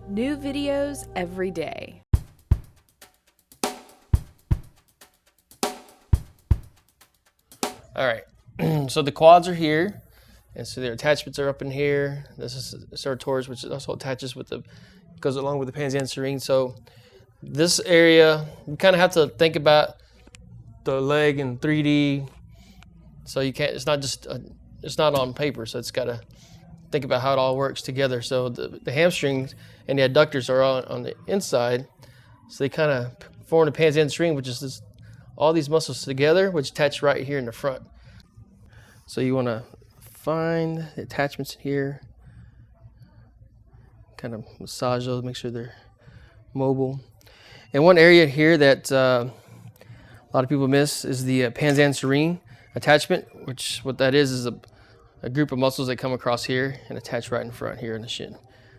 New videos every day. All right, so the quads are here, and so their attachments are up in here. This is Sartorius, which also attaches with goes along with the pans Anserine. So this area, you kind of have to think about the leg in 3D. So you can't, it's not just, it's not on paper, so it's got to think about how it all works together. So the hamstrings and the adductors are on the inside, so they kind of form the pans Anserine, which is all these muscles together, which attach right here in the front. So you want to find the attachments here, kind of massage those, make sure they're mobile. And one area here that a lot of people miss is the pans Anserine attachment, which what that is a group of muscles that come across here and attach right in front here in the shin.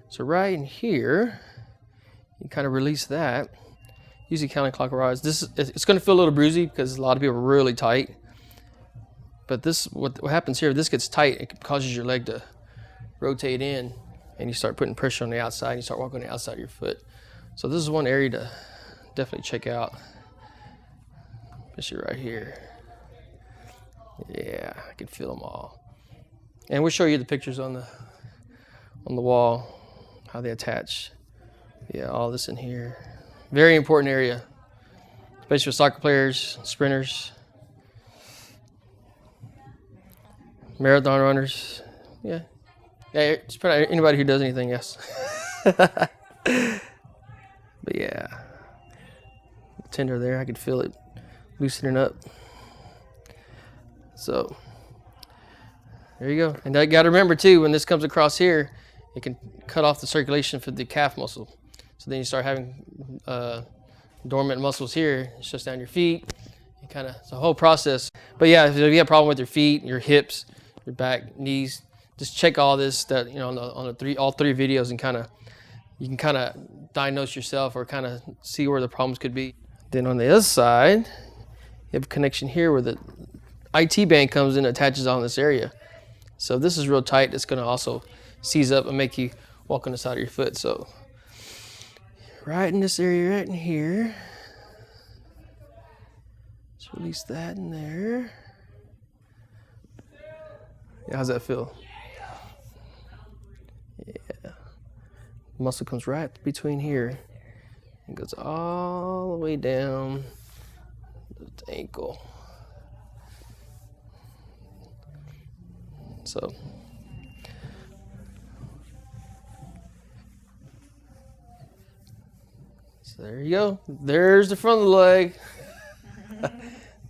So right in here, you kind of release that. Usually counterclockwise. It's going to feel a little bruisey because a lot of people are really tight. But this, what happens here, if this gets tight, it causes your leg to rotate in, and you start putting pressure on the outside, and you start walking on the outside of your foot. So this is one area to definitely check out, especially right here. Yeah, I can feel them all. And we'll show you the pictures on the wall, how they attach. Yeah, all this in here. Very important area, especially with soccer players, sprinters, marathon runners. Yeah, it's probably anybody who does anything, yes. But yeah, the tender there, I could feel it loosening up. So there you go. And I got to remember too, when this comes across here, it can cut off the circulation for the calf muscle. So then you start having dormant muscles here. It shuts down your feet. It's a whole process. But yeah, if you have a problem with your feet, your hips, your back, knees, just check all this on all three videos, and you can kind of diagnose yourself or kind of see where the problems could be. Then on the other side, you have a connection here where the IT band comes in and attaches on this area. So if this is real tight, it's going to also seize up and make you walk on the side of your foot. So right in this area, right in here. Just release that in there. Yeah, how's that feel? Yeah. Muscle comes right between here and goes all the way down the ankle. So there you go. There's the front of the leg.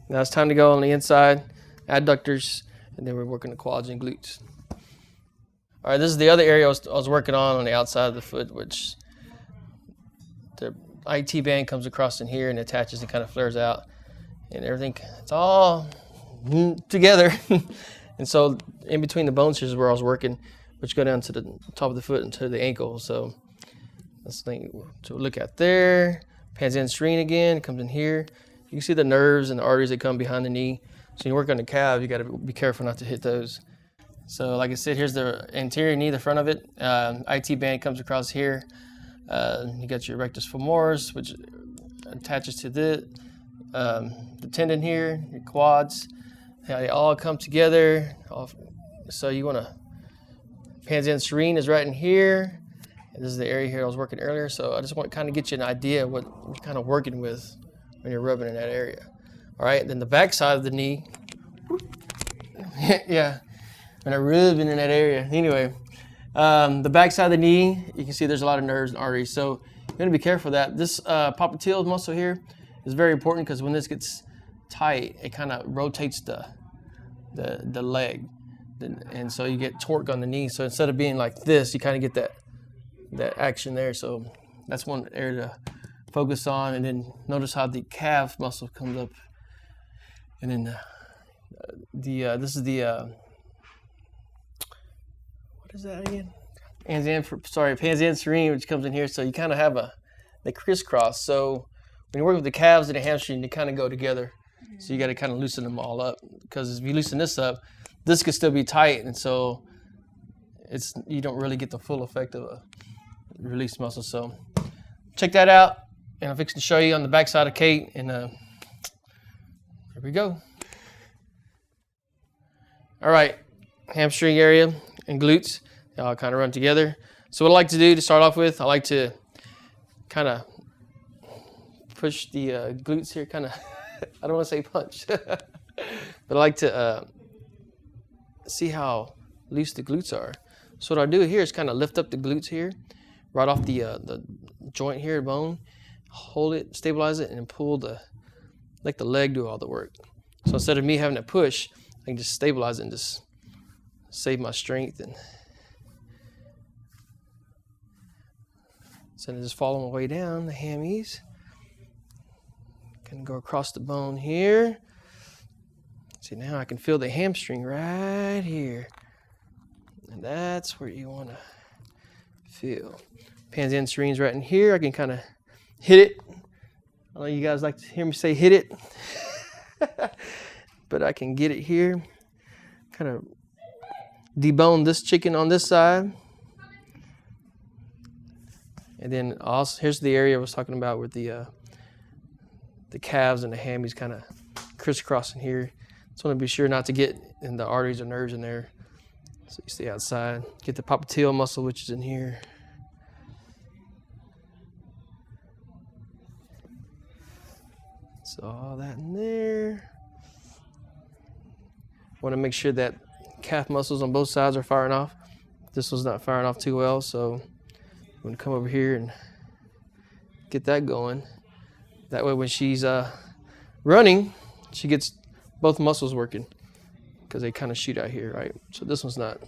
Now it's time to go on the inside, adductors, and then we're working the quads and glutes. All right, this is the other area I was working on the outside of the foot, which the IT band comes across in here and attaches and kind of flares out, and everything, it's all together. And so in between the bones here is where I was working, which go down to the top of the foot and to the ankle. So that's the thing to look at there. Pans Anserine again, comes in here. You can see the nerves and the arteries that come behind the knee. So when you work on the calf, you got to be careful not to hit those. So like I said, here's the anterior knee, the front of it. IT band comes across here. You got your rectus femoris, which attaches to the tendon here, your quads. They all come together. So you want to, pans Anserine is right in here. And this is the area here I was working earlier. So I just want to kind of get you an idea of what you're kind of working with when you're rubbing in that area. All right, then the back side of the knee. Yeah, when I'm rubbing in that area. Anyway, the back side of the knee, you can see there's a lot of nerves and arteries. So you're going to be careful of that. This popliteal muscle here is very important because when this gets tight, it kind of rotates the leg, and so you get torque on the knee. So instead of being like this, you kind of get that action there. So that's one area to focus on. And then notice how the calf muscle comes up, and then this is the what is that again? Pans Anserine, which comes in here. So you kind of have they crisscross. So when you work with the calves and the hamstring, they kind of go together. So you got to kind of loosen them all up, because if you loosen this up, this could still be tight, and so you don't really get the full effect of release muscles. So check that out. And I'm fixing to show you on the back side of Kate. And here we go. All right, hamstring area and glutes, they all kind of run together. So what I like to do to start off with, I like to kind of push the glutes here, kind of, I don't want to say punch, but I like to see how loose the glutes are. So what I do here is kind of lift up the glutes here, right off the joint here, bone, hold it, stabilize it, and then pull let the leg do all the work. So instead of me having to push, I can just stabilize it and just save my strength. And so then just follow my way down the hammies. Kind of go across the bone here. See, now I can feel the hamstring right here. And that's where you want to feel. Pans Anserine's right in here. I can kind of hit it. I know you guys like to hear me say hit it. But I can get it here. Kind of debone this chicken on this side. And then also, here's the area I was talking about with the calves and the hammies kind of crisscrossing here. Just want to be sure not to get in the arteries or nerves in there. So you stay outside. Get the popliteal muscle, which is in here. So all that in there. Want to make sure that calf muscles on both sides are firing off. This one's not firing off too well, so I'm going to come over here and get that going. That way when she's running, she gets both muscles working because they kind of shoot out here, right? So this one's not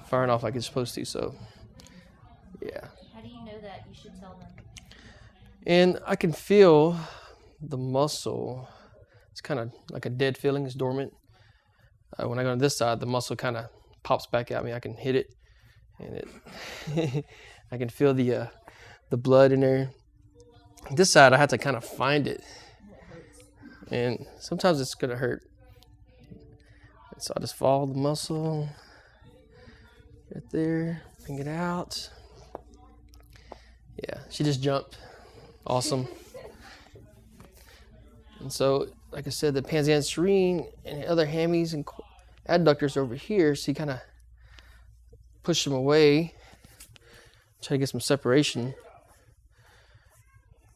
firing off like it's supposed to, so yeah. How do you know that? You should tell them. And I can feel the muscle. It's kind of like a dead feeling. It's dormant. When I go on this side, the muscle kind of pops back at me. I can hit it, and I can feel the blood in there. This side, I have to kind of find it, and sometimes it's gonna hurt. So I just follow the muscle right there, bring it out. Yeah, she just jumped. Awesome. And so, like I said, the pans Anserine and the other hammies and adductors over here, so you kind of push them away, try to get some separation,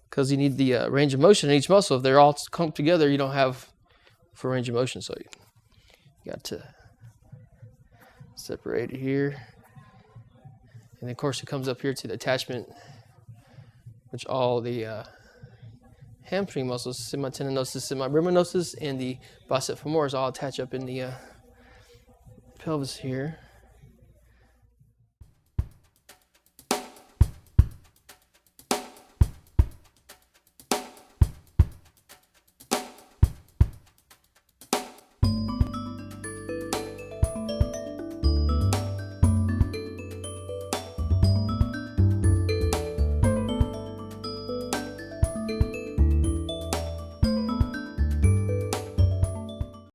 because you need the range of motion in each muscle. If they're all clumped together, you don't have full range of motion, so you got to separate it here. And of course, it comes up here to the attachment, which all the hamstring muscles, semitendinosus, semibriminosus, and the bicep femoris all attach up in the pelvis here.